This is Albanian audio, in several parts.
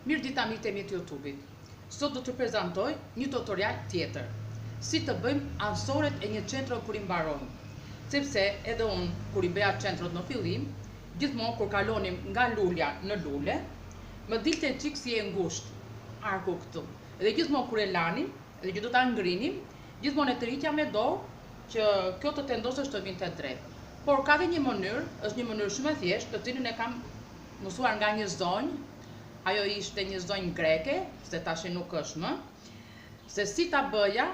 Mirëdita miq të YouTube-it. Sot do të prezantoj një tutorial tjetër. Si të bëjmë ansoret e një centro kur i mbarojmë. Sepse edhe unë kur i bëja centrot në fillim, gjithmonë kur kalonim nga lulja në lule, më dilte çik si e ngushtë arku këtu. Dhe gjithmonë kur e lanim, dhe që do ta ngrinim, gjithmonë e tërhiqja me dorë që kjo të tendosësh të vinte drejt. Por ka dhe një mënyrë, është një mënyrë shumë e thjeshtë, të cilën e kam mësuar nga një zonjë. Ajo ishte një zonjë greke, se tash nuk është më, se si ta bëja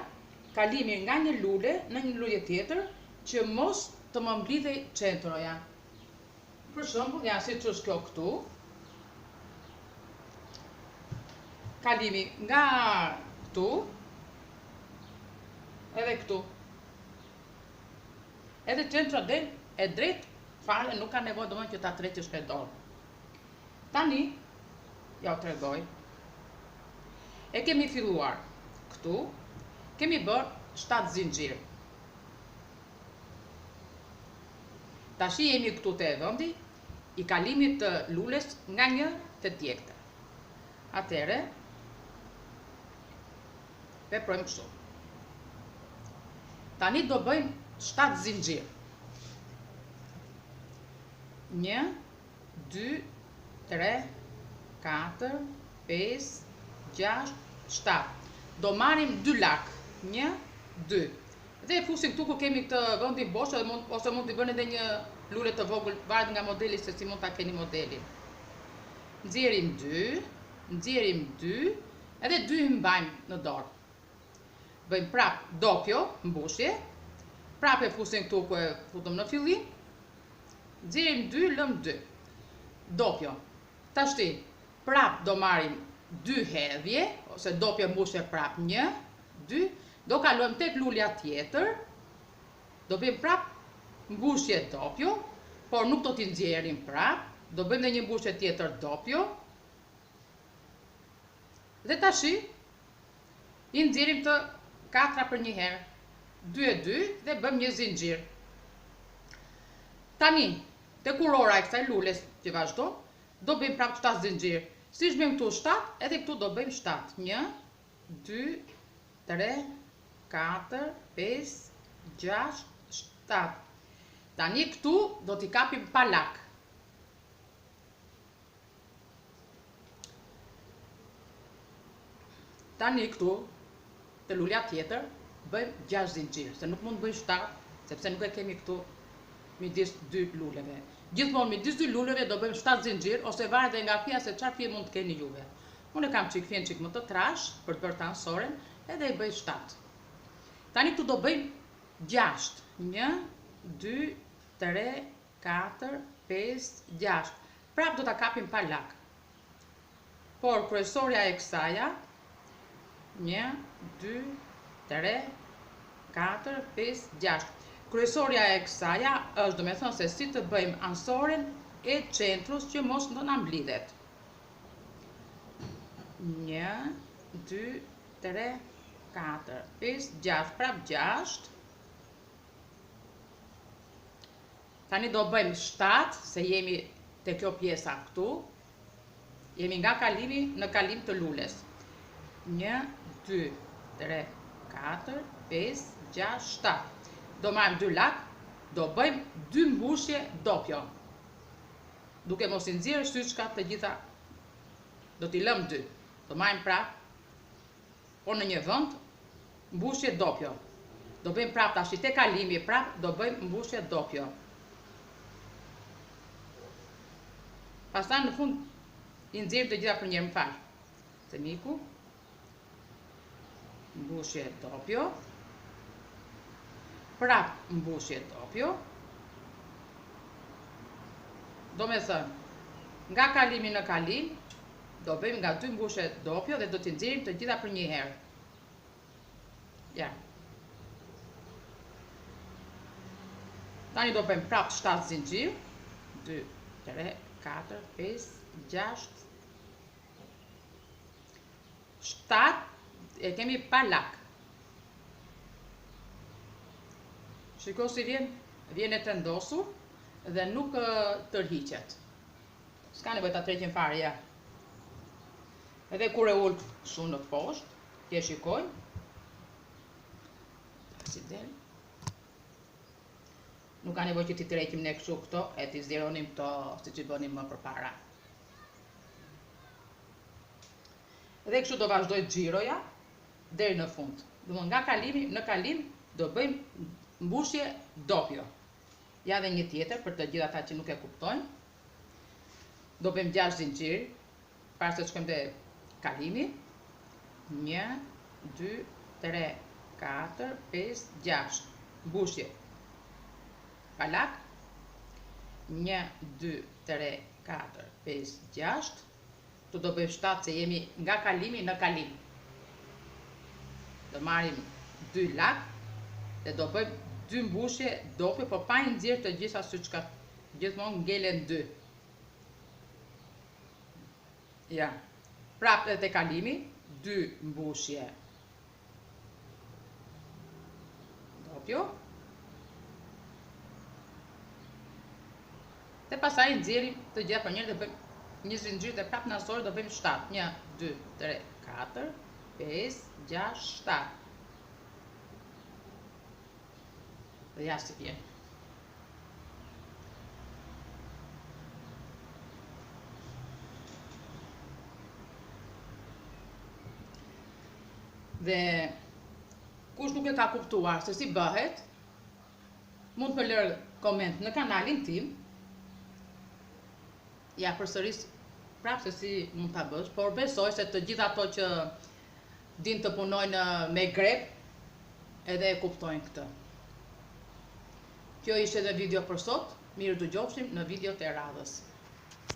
kalimin nga një lule në një lule tjetër, që mos të më mblidhej centroja. Për shembull, ja siç është kjo këtu. Kalimi nga këtu edhe këtu. Edhe centra del e drejt fare, nuk ka nevojë domosdoshmë që ta tërheqësh me dorë. Tani ja u tregoj. E kemi filluar këtu, kemi bërë 7 zinxhir. Tashi jemi këtu te vendi i kalimit të lules nga një te tjetra. Atëre veprojmë kështu. Tani do bëjmë 7 zinxhir. 1, 2, 3, 4, 5, 6, 7. Do marrim 2 lak. 1, 2. Dhe e fusim këtu ku kemi këtë vendin bosh, ose mund t'i bëni edhe një lule të vogël, varet nga modeli se si mund ta keni modelin. Nxjerrim 2, nxjerrim 2, edhe 2 i mbajmë në dorë. Bëjmë prap doppio, mbushje. Prap e fusim këtu ku e futëm në fillim. Nxjerrim 2, lëm 2. Doppio. Tashti prap do marrim 2 hedhje, ose doppio mbushje prap 1, 2, do kalojmë tek lulja tjetër, do bëjmë prap mbushje doppio, por nuk do t'i nxjerrim prap, do bëjmë edhe një mbushje tjetër doppio. Dhe tashi i nxjerrim të katra për një herë, 2 e 2 dhe bëjmë një zinxhir. Tani, te kurora e kësaj lules që vazhdo, do bëjmë prap 7 zinxhir. Si bëjmë këtu 7, edhe këtu do bëjmë 7. 1, 2, 3, 4, 5, 6, 7. Tani këtu do t'i kapim pa lak. Tani këtu, te lulja tjetër, bëjmë 6 zinxhir, se nuk mund bëjmë 7, sepse nuk e kemi këtu midis 2 luleve. Gjithmonë midis 2 luleve do bëjmë 7 zinxhir, ose varet nga fija se çfarë fije mund të keni juve. Unë kam fjen çik më të trash për të bërë të ansoren, edhe i bëj 7. Tani këtu do bëjmë 6. 1, 2, 3, 4, 5, 6. Prap do ta kapim pa lak. Por kryesorja e kësaja 1, 2, 3, 4, 5, 6. Kryesorja e kësaja është, do me thonë, se si të bëjmë ansoren e centrus që mos do na mblidhet. 1, 2, 3, 4, 5, 6, prap 6. Tani do bëjmë 7, se jemi te kjo pjesa këtu. Jemi nga kalimi në kalim të lules. 1, 2, 3, 4, 5, 6, 7. Do marrim 2 lak, do bëjmë 2 mbushje doppio. Duke mos i nxjerrë syçkat të gjitha, do t'i lëm 2. Do marrim prap, po në një vend, mbushje doppio. Do bëjmë prap tash te kalimi, prap do bëjmë mbushje doppio. Pastaj në fund i nxjerrim të gjitha për një herë, më fal. Se miku. Mbushje doppio. Prap mbushje doppio. Do me thënë, nga kalimi në kalim, do bëjmë nga 2 mbushje doppio dhe do t'i nxjerrim të gjitha për një herë. Ja. Tani do bëjmë prap 7 zinxhir. 2, 3, 4, 5, 6, 7. E kemi pa lak. Shiko si vjen e tendosur dhe nuk tërhiqet. S'ka nevojë ta tërheqim fare, ja. Edhe kur e ullë shumë në poshtë, tje shikojnë. Si del. Nuk ka nevojë që ti tërheqim ne kështu këto, e ti zjeronim këto si që bënim më përpara. Edhe kështu do vazhdoj xhiroja deri në fund. Domthon nga kalimi në kalim do bëjmë mbushje doppio. Ja dhe një tjetër për të gjithë ata që nuk e kuptojnë. Do bëjmë 6 zinxhir, para se të shkojmë te kalimi. 1, 2, 3, 4, 5, 6. Mbushje. Palak. 1, 2, 3, 4, 5, 6. Tu do bëjmë 7 se jemi nga kalimi në kalim. Do marrim 2 lak dhe do bëjmë 2 mbushje doppio, po pa i nxjerr të gjitha siç ka gjithmonë ngelen 2. Ja. Prapë edhe te kalimi 2 mbushje doppio. Dhe pasaj nxjerrim të gjitha për njërë dhe bëjmë një zinxhir dhe prapë nasore do bëjmë 7. 1, 2, 3, 4, 5, 6, 7. Dhe ja si vjen. Dhe kush nuk e ka kuptuar se si bëhet, mund të lërë koment në kanalin tim. Ja përsëris prapë se si mund ta bësh, por besoj se të gjithë ato që din të punojnë me grep edhe e kuptojnë këtë. Kjo ishte edhe video për sot, mirë dëgjofshim në videot e radhës.